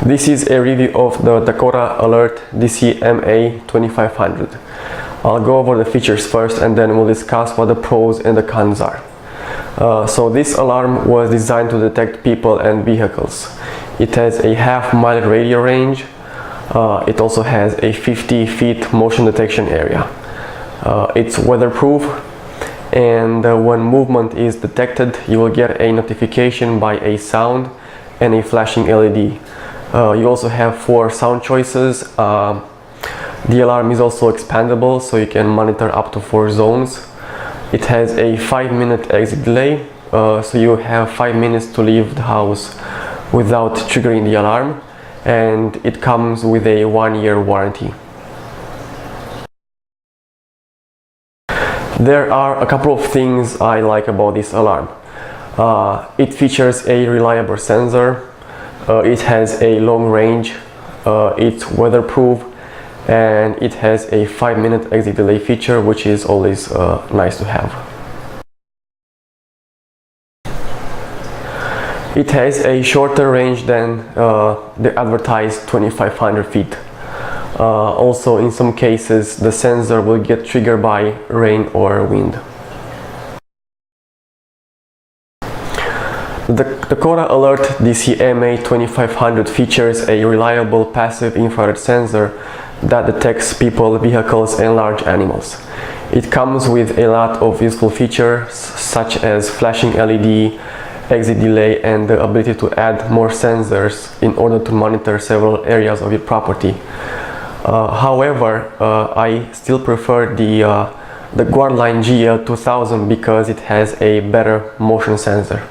This is a review of the Dakota Alert DCMA-2500. I'll go over the features first and then we'll discuss what the pros and the cons are. So this alarm was designed to detect people and vehicles. It has a half-mile radio range. It also has a 50 feet motion detection area. It's weatherproof, and when movement is detected, you will get a notification by a sound and a flashing LED. You also have 4 sound choices. The alarm is also expandable, so you can monitor up to 4 zones. It has a 5-minute exit delay, so you have 5 minutes to leave the house without triggering the alarm, and it comes with a 1-year warranty. There are a couple of things I like about this alarm. It features a reliable sensor. It has a long range, it's weatherproof, and it has a 5-minute exit delay feature, which is always nice to have. It has a shorter range than the advertised 2500 feet. Also, in some cases, the sensor will get triggered by rain or wind. The Dakota Alert DCMA-2500 features a reliable passive infrared sensor that detects people, vehicles, and large animals. It comes with a lot of useful features such as flashing LED, exit delay, and the ability to add more sensors in order to monitor several areas of your property. However, I still prefer the Guardline GL2000 because it has a better motion sensor.